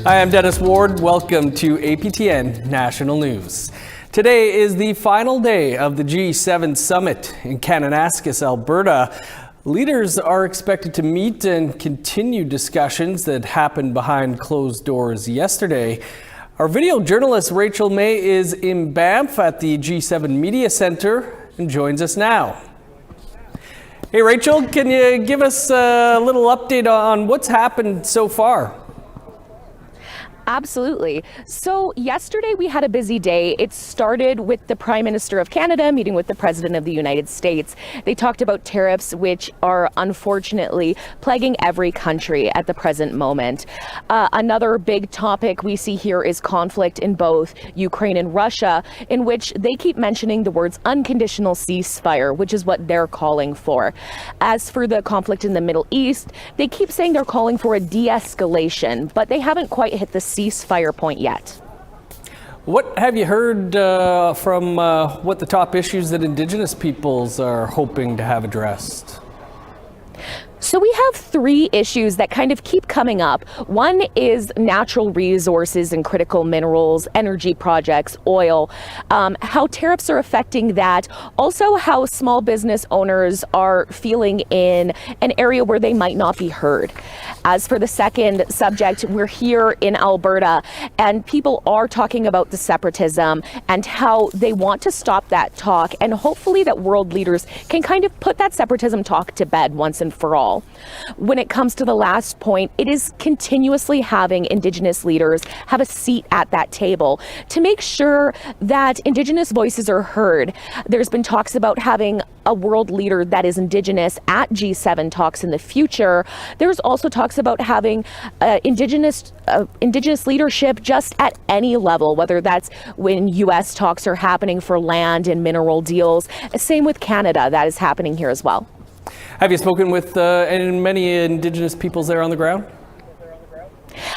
Hi, I'm Dennis Ward. Welcome to APTN National News. Today is the final day of the G7 summit in Kananaskis, Alberta. Leaders are expected to meet and continue discussions that happened behind closed doors yesterday. Our video journalist Rachel May is in Banff at the G7 Media Center and joins us now. Hey Rachel, can you give us a little update on what's happened so far? Absolutely. So yesterday we had a busy day. It started with the Prime Minister of Canada meeting with the President of the United States. They talked about tariffs, which are unfortunately plaguing every country at the present moment. Another big topic we see here is conflict in both Ukraine and Russia, in which they keep mentioning the words unconditional ceasefire, which is what they're calling for. As for the conflict in the Middle East, they keep saying they're calling for a de-escalation, but they haven't quite hit the ceasefire point yet. What have you heard from what the top issues that Indigenous peoples are hoping to have addressed? So we have three issues that kind of keep coming up. One is natural resources and critical minerals, energy projects, oil, how tariffs are affecting that. Also how small business owners are feeling in an area where they might not be heard. As for the second subject, we're here in Alberta and people are talking about the separatism and how they want to stop that talk, and hopefully that world leaders can kind of put that separatism talk to bed once and for all. When it comes to the last point, it is continuously having Indigenous leaders have a seat at that table to make sure that Indigenous voices are heard. There's been talks about having a world leader that is Indigenous at G7 talks in the future. There's also talks about having Indigenous leadership just at any level, whether that's when U.S. talks are happening for land and mineral deals. Same with Canada, that is happening here as well. Have you spoken with many Indigenous peoples there on the ground?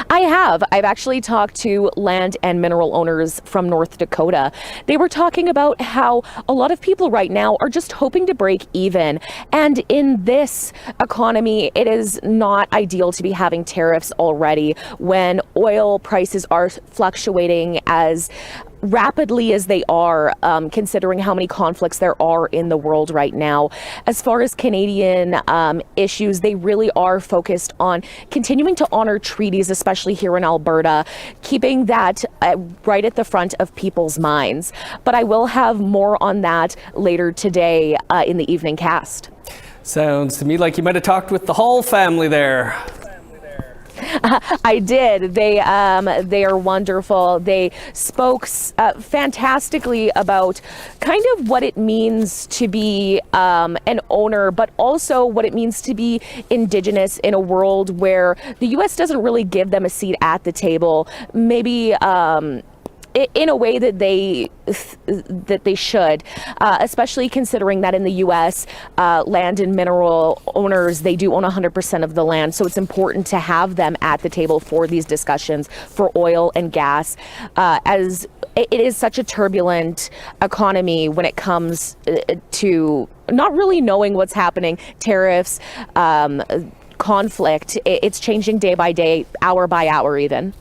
I have. I've actually talked to land and mineral owners from North Dakota. They were talking about how a lot of people right now are just hoping to break even. And in this economy, it is not ideal to be having tariffs already when oil prices are fluctuating as rapidly as they are, considering how many conflicts there are in the world right now. As far as Canadian issues, they really are focused on continuing to honor treaties, especially here in Alberta, keeping that right at the front of people's minds. But I will have more on that later today in the evening cast. Sounds to me like you might have talked with the Hall family there. I did. They are wonderful. They spoke fantastically about kind of what it means to be an owner, but also what it means to be Indigenous in a world where the U.S. doesn't really give them a seat at the table. Maybe in a way that they should, especially considering that in the U.S., land and mineral owners, they do own 100% of the land. So it's important to have them at the table for these discussions for oil and gas, as it is such a turbulent economy when it comes to not really knowing what's happening, tariffs, conflict. It's changing day by day, hour by hour even.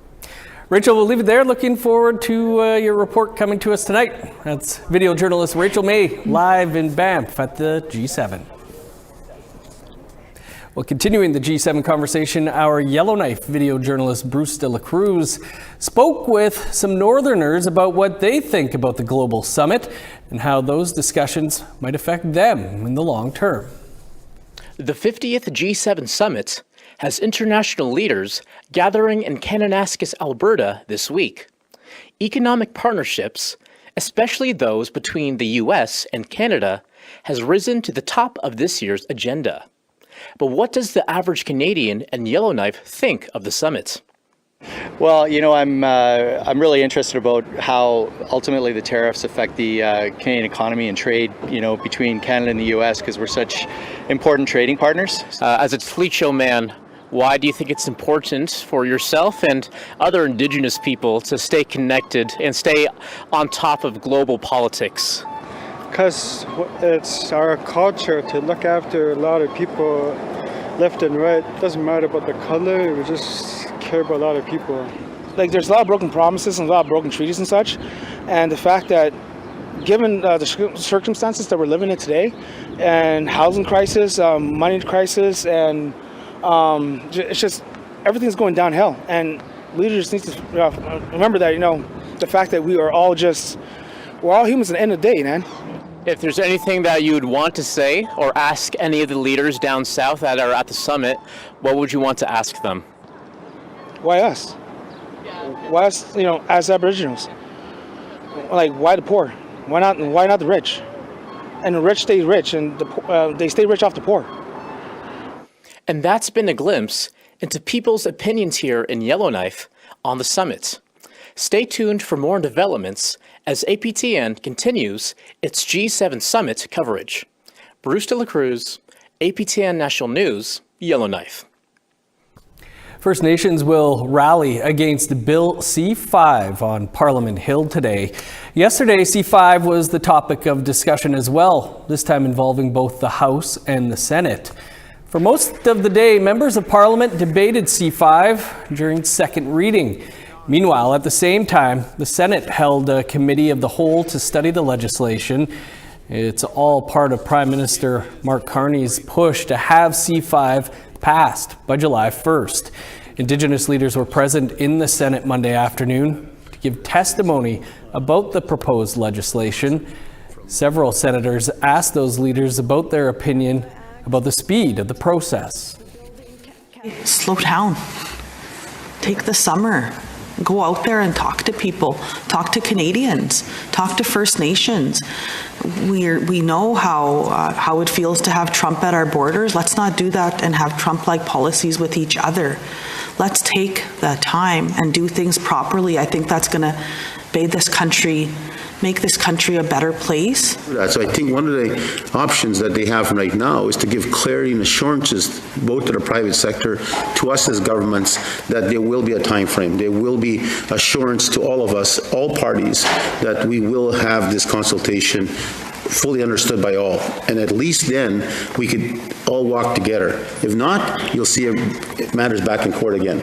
Rachel, we'll leave it there. Looking forward to your report coming to us tonight. That's video journalist Rachel May, live in Banff at the G7. Well, continuing the G7 conversation, our Yellowknife video journalist Bruce De La Cruz spoke with some Northerners about what they think about the global summit and how those discussions might affect them in the long term. The 50th G7 summit has international leaders gathering in Kananaskis, Alberta this week. Economic partnerships, especially those between the US and Canada, has risen to the top of this year's agenda. But what does the average Canadian and Yellowknife think of the summit? Well, you know, I'm really interested about how ultimately the tariffs affect the Canadian economy and trade, you know, between Canada and the US, because we're such important trading partners. As a fleet show man, why do you think it's important for yourself and other Indigenous people to stay connected and stay on top of global politics? Because it's our culture to look after a lot of people left and right. It doesn't matter about the color, we just care about a lot of people. like there's a lot of broken promises and a lot of broken treaties and such, and the fact that given the circumstances that we're living in today, and housing crisis, money crisis, and it's just everything's going downhill, and leaders need to remember that, the fact that we're all humans at the end of the day, man. If there's anything that you would want to say or ask any of the leaders down south that are at the summit, what would you want to ask them? Why us? Why us, as Aboriginals? Like, why the poor? Why not the rich? And the rich stay rich, and they stay rich off the poor. And that's been a glimpse into people's opinions here in Yellowknife on the summit. Stay tuned for more developments as APTN continues its G7 Summit coverage. Bruce De La Cruz, APTN National News, Yellowknife. First Nations will rally against Bill C-5 on Parliament Hill today. Yesterday, C-5 was the topic of discussion as well, this time involving both the House and the Senate. For most of the day, members of Parliament debated C-5 during second reading. Meanwhile, at the same time, the Senate held a committee of the whole to study the legislation. It's all part of Prime Minister Mark Carney's push to have C-5 passed by July 1st. Indigenous leaders were present in the Senate Monday afternoon to give testimony about the proposed legislation. Several senators asked those leaders about their opinion about the speed of the process. Slow down. Take the summer. Go out there and talk to people. Talk to Canadians. Talk to First Nations. We know how it feels to have Trump at our borders. Let's not do that and have Trump-like policies with each other. Let's take the time and do things properly. I think that's going to make this country a better place. So I think one of the options that they have right now is to give clarity and assurances both to the private sector, to us as governments, that there will be a time frame. There will be assurance to all of us, all parties, that we will have this consultation fully understood by all. And at least then we could all walk together. If not, you'll see matters back in court again.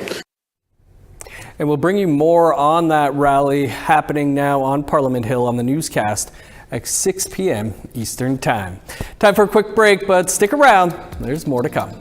And we'll bring you more on that rally happening now on Parliament Hill on the newscast at 6 p.m. Eastern Time. Time for a quick break, but stick around. There's more to come.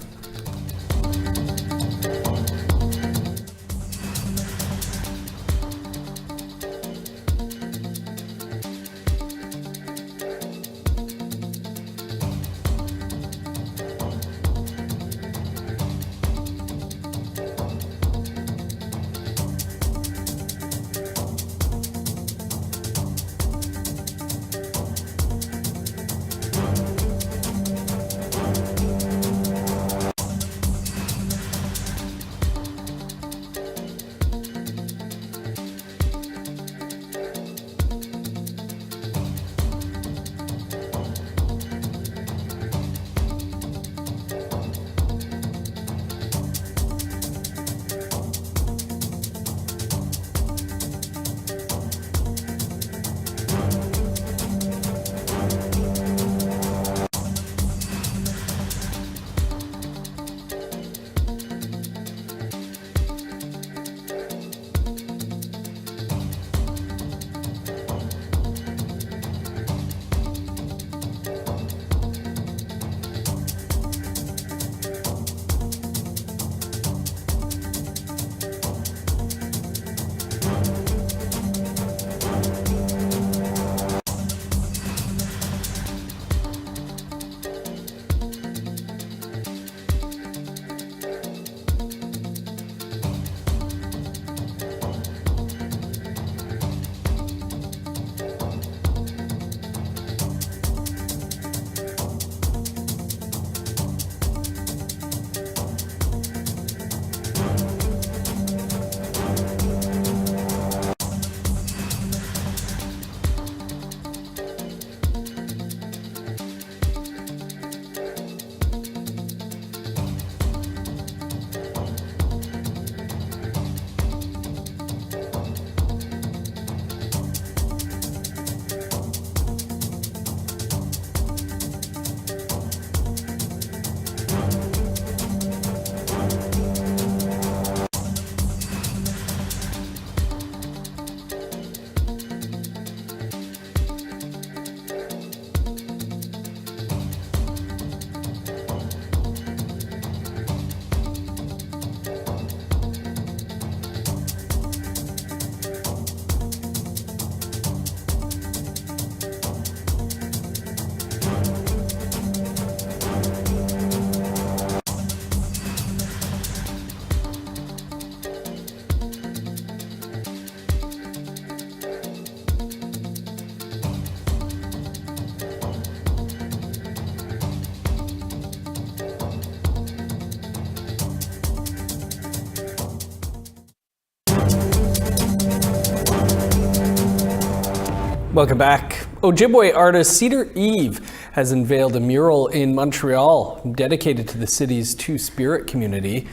Welcome back. Ojibwe artist Cedar Eve has unveiled a mural in Montreal dedicated to the city's Two-Spirit community.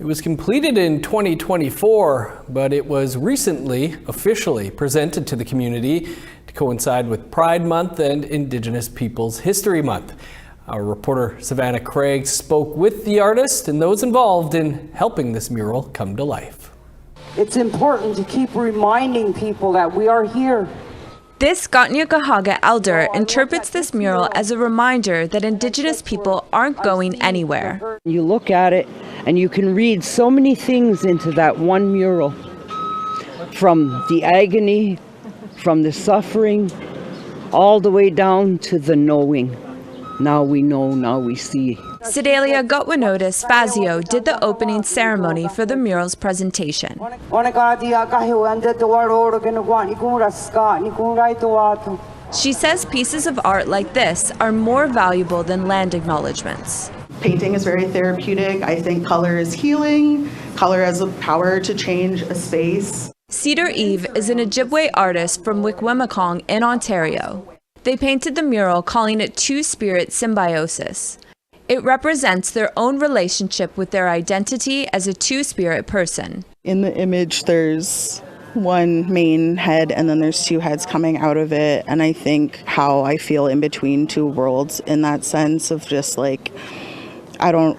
It was completed in 2024, but it was recently officially presented to the community to coincide with Pride Month and Indigenous Peoples History Month. Our reporter Savannah Craig spoke with the artist and those involved in helping this mural come to life. It's important to keep reminding people that we are here. This Gotnyagahaga elder interprets this mural as a reminder that Indigenous people aren't going anywhere. You look at it and you can read so many things into that one mural. From the agony, from the suffering, all the way down to the knowing. Now we know, now we see. Sedalia Gotwanoda Spazio did the opening ceremony for the mural's presentation. She says pieces of art like this are more valuable than land acknowledgements. Painting is very therapeutic. I think color is healing. Color has the power to change a space. Cedar Eve is an Ojibwe artist from Wikwemikong in Ontario. They painted the mural calling it Two-Spirit Symbiosis. It represents their own relationship with their identity as a two-spirit person. In the image, there's one main head and then there's two heads coming out of it. And I think how I feel in between two worlds in that sense of just like, I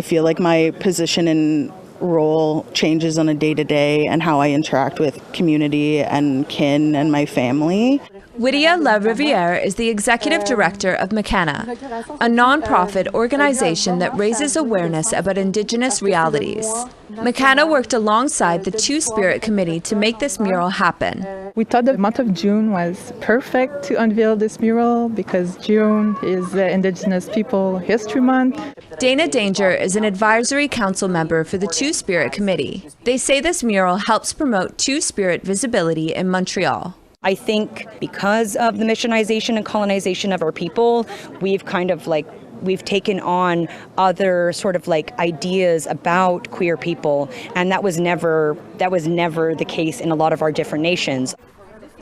feel like my position and role changes on a day-to-day and how I interact with community and kin and my family. Widia La Riviere is the executive director of Makana, a non-profit organization that raises awareness about Indigenous realities. Makana worked alongside the Two-Spirit Committee to make this mural happen. We thought the month of June was perfect to unveil this mural because June is the Indigenous People History Month. Dana Danger is an advisory council member for the Two-Spirit Committee. They say this mural helps promote Two-Spirit visibility in Montreal. I think because of the missionization and colonization of our people, we've taken on other sort of like ideas about queer people, and that was never the case in a lot of our different nations.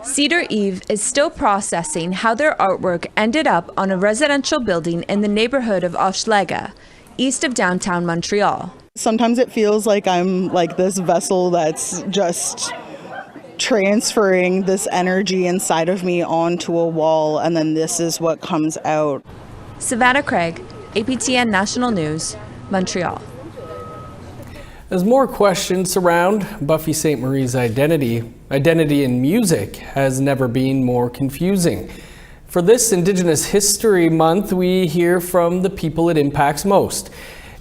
Cedar Eve is still processing how their artwork ended up on a residential building in the neighborhood of Hochelaga, east of downtown Montreal. Sometimes it feels like I'm like this vessel that's just transferring this energy inside of me onto a wall, and then this is what comes out. Savannah Craig, APTN National News, Montreal. As more questions surround Buffy Sainte-Marie's identity in music has never been more confusing. For this Indigenous History Month, we hear from the people it impacts most.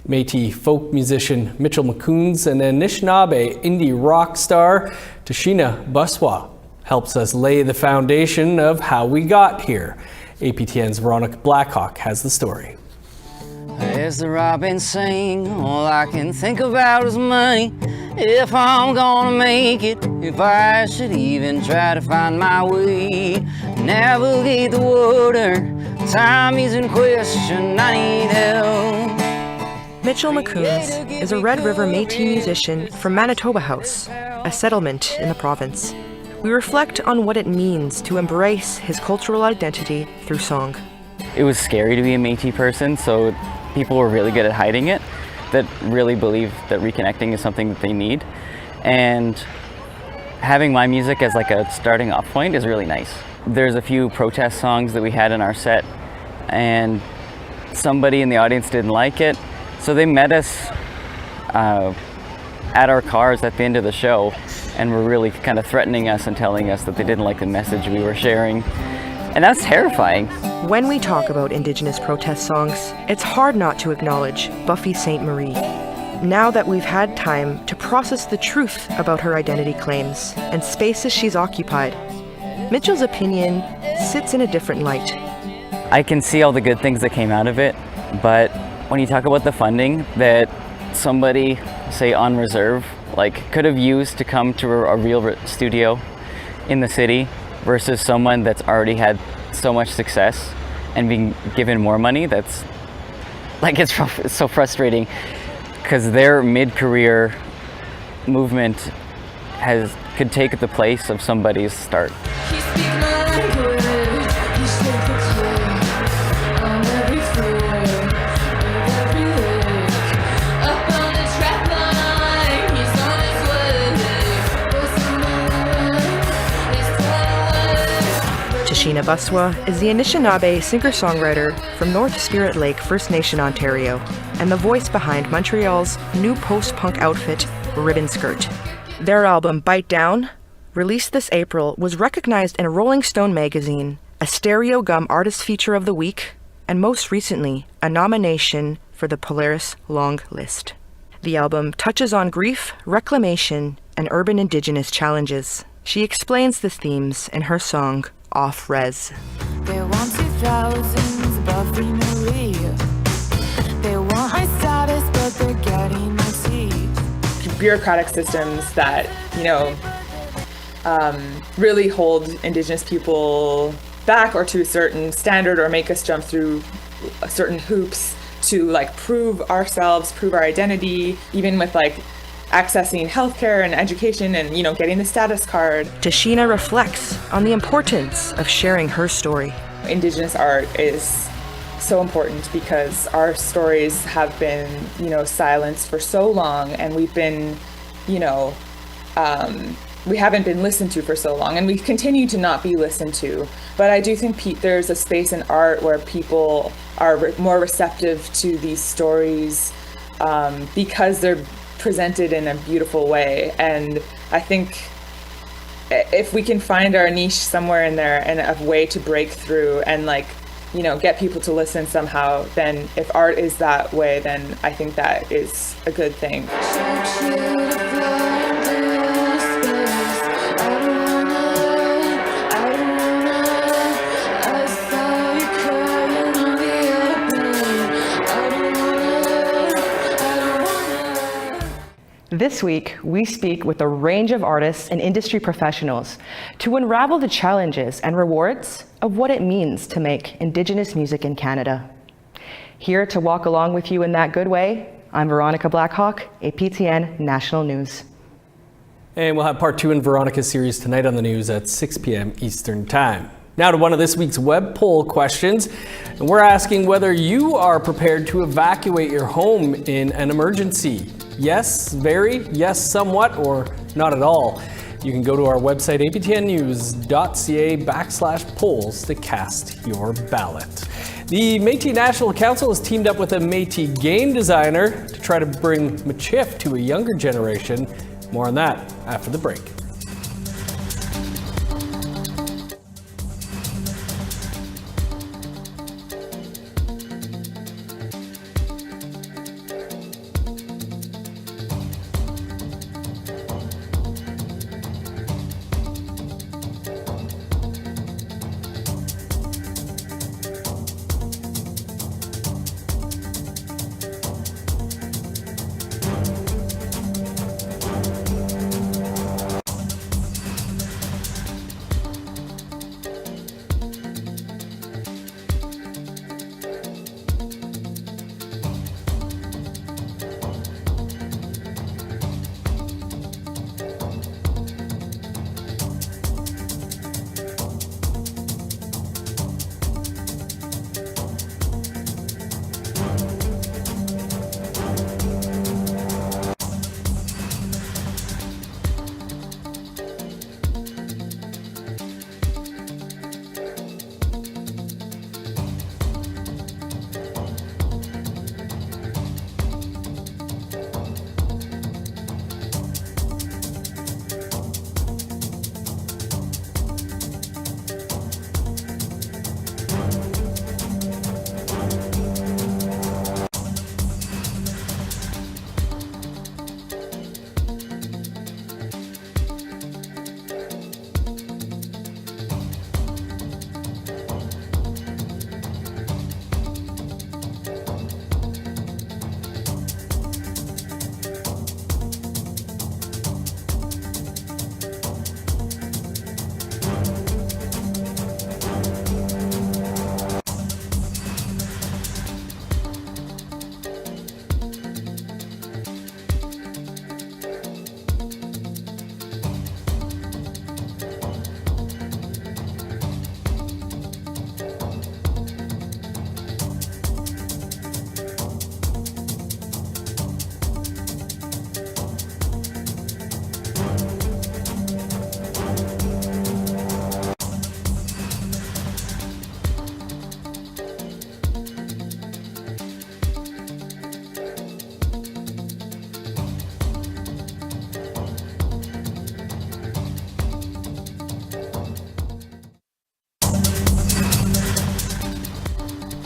Métis folk musician Mitchell McCoons and Anishinaabe indie rock star Tashina Buswa helps us lay the foundation of how we got here. APTN's Veronica Blackhawk has the story. As the robins sing, all I can think about is money. If I'm gonna make it, if I should even try to find my way, navigate the water, time is in question, I need help. Mitchell McCoons is a Red River Métis musician from Manitoba House, a settlement in the province. We reflect on what it means to embrace his cultural identity through song. It was scary to be a Métis person, so people were really good at hiding it, that really believe that reconnecting is something that they need. And having my music as like a starting off point is really nice. There's a few protest songs that we had in our set, and somebody in the audience didn't like it. So they met us at our cars at the end of the show and were really kind of threatening us and telling us that they didn't like the message we were sharing. And that's terrifying. When we talk about Indigenous protest songs, it's hard not to acknowledge Buffy Sainte-Marie. Now that we've had time to process the truth about her identity claims and spaces she's occupied, Mitchell's opinion sits in a different light. I can see all the good things that came out of it, but when you talk about the funding that somebody, say on reserve, like could have used to come to a real studio in the city versus someone that's already had so much success and being given more money, that's like, it's so frustrating because their mid-career movement could take the place of somebody's start. Masqua is the Anishinaabe singer-songwriter from North Spirit Lake First Nation, Ontario, and the voice behind Montreal's new post-punk outfit, Ribbon Skirt. Their album, Bite Down, released this April, was recognized in Rolling Stone magazine, a Stereo Gum Artist Feature of the Week, and most recently, a nomination for the Polaris Long List. The album touches on grief, reclamation, and urban Indigenous challenges. She explains the themes in her song, Off Res. They want 2000s Buffy Marie. They want my status, but they're getting my teeth. Bureaucratic systems that, really hold Indigenous people back or to a certain standard or make us jump through certain hoops to prove ourselves, prove our identity, even with accessing healthcare and education and, getting the status card. Tashina reflects on the importance of sharing her story. Indigenous art is so important because our stories have been, silenced for so long, and we've been, we haven't been listened to for so long, and we continue to not be listened to. But I do think there's a space in art where people are more receptive to these stories because they're presented in a beautiful way. And I think if we can find our niche somewhere in there and a way to break through and get people to listen somehow, then if art is that way, then I think that is a good thing. This week, we speak with a range of artists and industry professionals to unravel the challenges and rewards of what it means to make Indigenous music in Canada. Here to walk along with you in that good way, I'm Veronica Blackhawk, APTN National News. And we'll have part 2 in Veronica's series tonight on the news at 6 p.m. Eastern Time. Now to one of this week's web poll questions. And we're asking whether you are prepared to evacuate your home in an emergency. Yes, very, yes, somewhat, or not at all. You can go to our website, aptnnews.ca/polls to cast your ballot. The Métis National Council has teamed up with a Métis game designer to try to bring Michif to a younger generation. More on that after the break.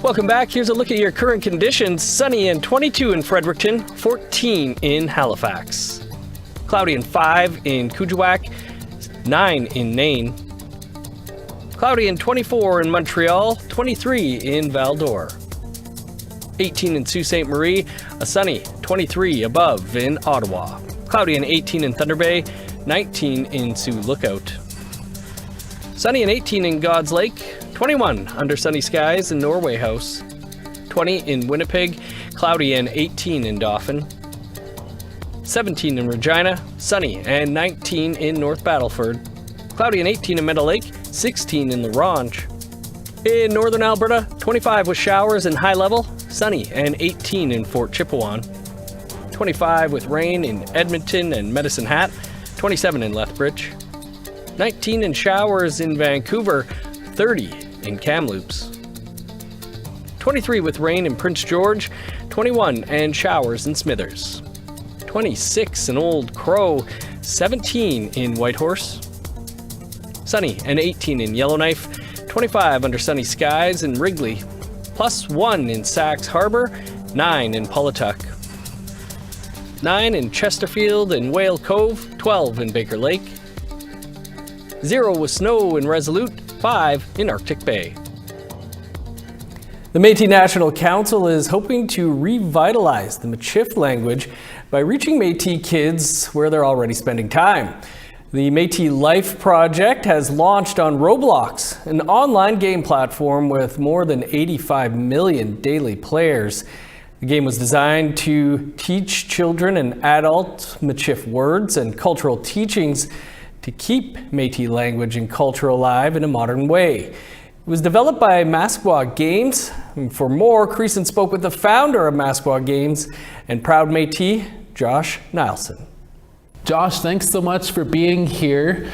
Welcome back. Here's a look at your current conditions. Sunny and 22 in Fredericton, 14 in Halifax. Cloudy and 5 in Kuujjuaq, 9 in Nain. Cloudy and 24 in Montreal, 23 in Val-d'Or. 18 in Sault Ste. Marie, a sunny 23 above in Ottawa. Cloudy and 18 in Thunder Bay, 19 in Sioux Lookout. Sunny and 18 in God's Lake, 21 under sunny skies in Norway House. 20 in Winnipeg, cloudy and 18 in Dauphin. 17 in Regina, sunny and 19 in North Battleford. Cloudy and 18 in Meadow Lake, 16 in La Ronge. In northern Alberta, 25 with showers and high level, sunny and 18 in Fort Chipewyan. 25 with rain in Edmonton and Medicine Hat, 27 in Lethbridge. 19 in showers in Vancouver, 30 in Kamloops. 23 with rain in Prince George, 21 and showers in Smithers. 26 in Old Crow, 17 in Whitehorse. Sunny and 18 in Yellowknife, 25 under sunny skies in Wrigley, +1 in Sax Harbor, 9 in Pawlatuck. 9 in Chesterfield and Whale Cove, 12 in Baker Lake. 0 with snow in Resolute, 5 in Arctic Bay. The Métis National Council is hoping to revitalize the Michif language by reaching Métis kids where they're already spending time. The Métis Life Project has launched on Roblox, an online game platform with more than 85 million daily players. The game was designed to teach children and adults Michif words and cultural teachings to keep Métis language and culture alive in a modern way. It was developed by Masqua Games. And for more, Creason spoke with the founder of Masqua Games and proud Métis, Josh Nielsen. Josh, thanks so much for being here.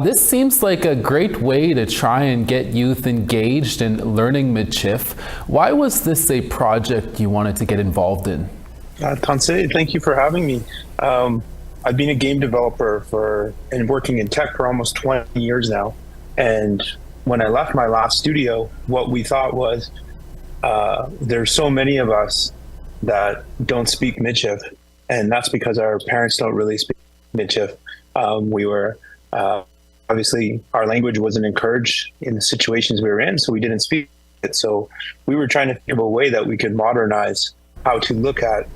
This seems like a great way to try and get youth engaged in learning Michif. Why was this a project you wanted to get involved in? Tansei, thank you for having me. I've been a game developer and working in tech for almost 20 years now. And when I left my last studio, what we thought was there's so many of us that don't speak Michif, and that's because our parents don't really speak Michif. We were obviously our language wasn't encouraged in the situations we were in, so we didn't speak it. So we were trying to think of a way that we could modernize how to look at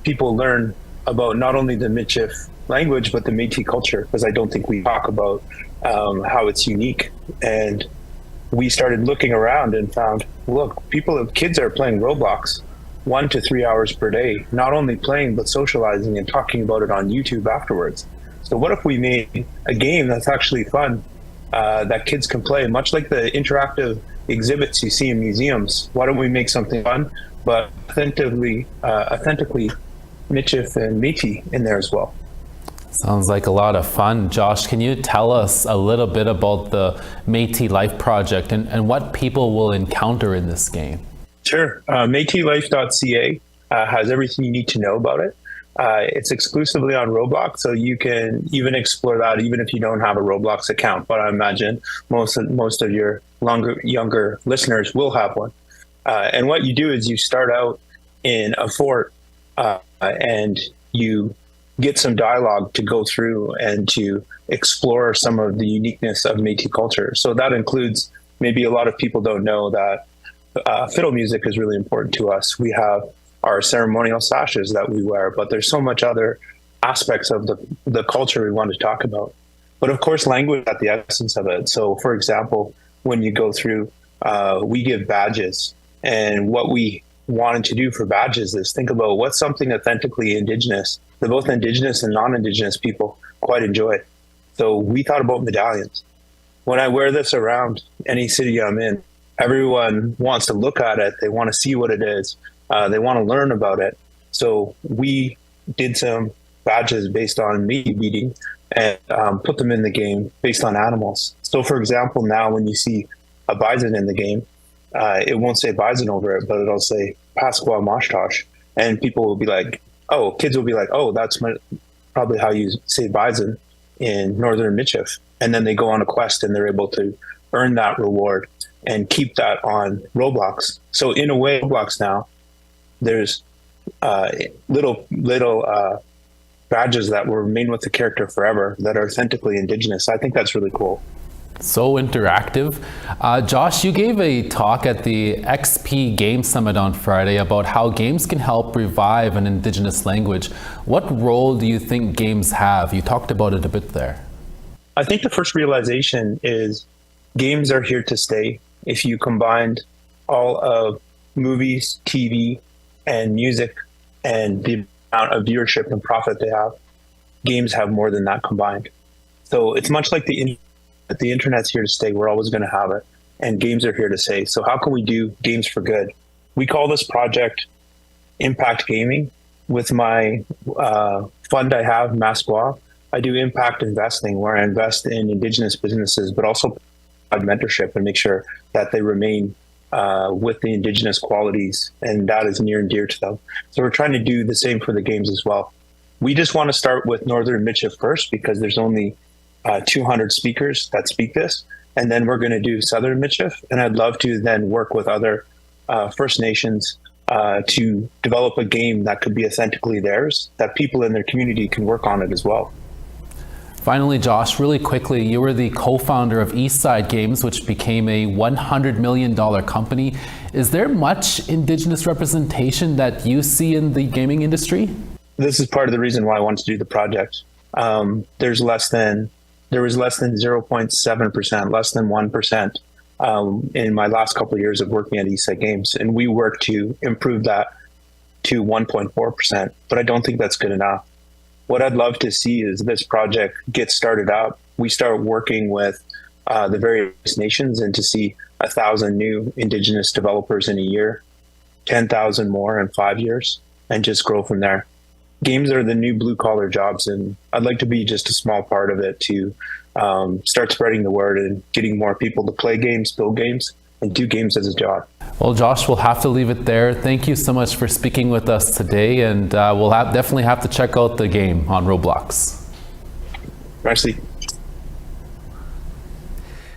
people learn about not only the Michif language but the Métis culture, because I don't think we talk about how it's unique. And we started looking around and found, look, kids are playing Roblox 1 to 3 hours per day, not only playing, but socializing and talking about it on YouTube afterwards. So what if we made a game that's actually fun, that kids can play, much like the interactive exhibits you see in museums? Why don't we make something fun, but authentically Michif and Métis in there as well? Sounds like a lot of fun. Josh, can you tell us a little bit about the Métis Life Project and what people will encounter in this game? Sure. MétisLife.ca has everything you need to know about it. It's exclusively on Roblox, so you can even explore that even if you don't have a Roblox account. But I imagine most of your younger listeners will have one. And what you do is you start out in a fort and you get some dialogue to go through and to explore some of the uniqueness of Métis culture. So that includes, maybe a lot of people don't know that fiddle music is really important to us. We have our ceremonial sashes that we wear, but there's so much other aspects of the culture we want to talk about. But of course, language is at the essence of it. So for example, when you go through, we give badges, and what we wanted to do for badges is think about what's something authentically Indigenous that both Indigenous and non-Indigenous people quite enjoy. So we thought about medallions. When I wear this around any city I'm in, everyone wants to look at it. They want to see what it is. They want to learn about it. So we did some badges based on meat beating and put them in the game based on animals. So for example, now when you see a bison in the game, it won't say bison over it, but it'll say Pasqua Mashtosh. And people will be like, oh, kids will be like, oh, that's probably how you say bison in Northern Michif. And then they go on a quest and they're able to earn that reward. and keep that on Roblox. So in a way, Roblox now, there's little badges that will remain with the character forever that are authentically Indigenous. I think that's really cool. So interactive. Josh, you gave a talk at the XP Game Summit on Friday about how games can help revive an Indigenous language. What role do you think games have? You talked about it a bit there. I think the first realization is games are here to stay. If you combined all of movies, TV, and music and the amount of viewership and profit they have, games have more than that combined. So it's much like the internet's here to stay. We're always going to have it, and games are here to stay. So how can we do games for good? We call this project Impact Gaming. With my fund I have, Masqua, I do impact investing, where I invest in Indigenous businesses, but also provide mentorship and make sure that they remain with the Indigenous qualities, and that is near and dear to them. So we're trying to do the same for the games as well. We just want to start with Northern Michif first, because there's only 200 speakers that speak this, and then we're going to do Southern Michif, and I'd love to then work with other First Nations to develop a game that could be authentically theirs, that people in their community can work on it as well. Finally, Josh, really quickly, you were the co-founder of Eastside Games, which became a $100 million company. Is there much Indigenous representation that you see in the gaming industry? This is part of the reason why I wanted to do the project. There was less than 0.7%, less than 1% in my last couple of years of working at Eastside Games, and we work to improve that to 1.4%, but I don't think that's good enough. What I'd love to see is this project get started up. We start working with the various nations, and to see 1,000 new Indigenous developers in a year, 10,000 more in 5 years, and just grow from there. Games are the new blue collar jobs, and I'd like to be just a small part of it to start spreading the word and getting more people to play games, build games, and do games as a job. Well, Josh, we'll have to leave it there. Thank you so much for speaking with us today, and we'll definitely have to check out the game on Roblox. Merci.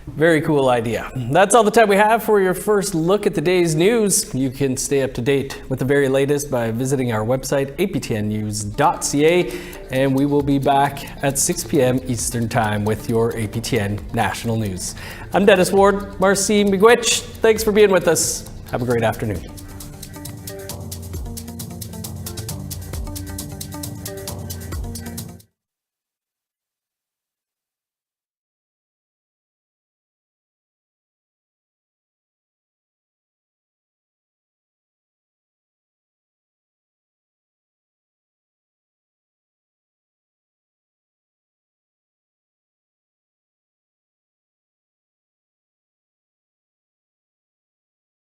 Very cool idea. That's all the time we have for your first look at the day's news. You can stay up to date with the very latest by visiting our website, aptnnews.ca, and we will be back at 6 p.m. Eastern Time with your APTN National News. I'm Dennis Ward. Marcy Miigwech, thanks for being with us. Have a great afternoon.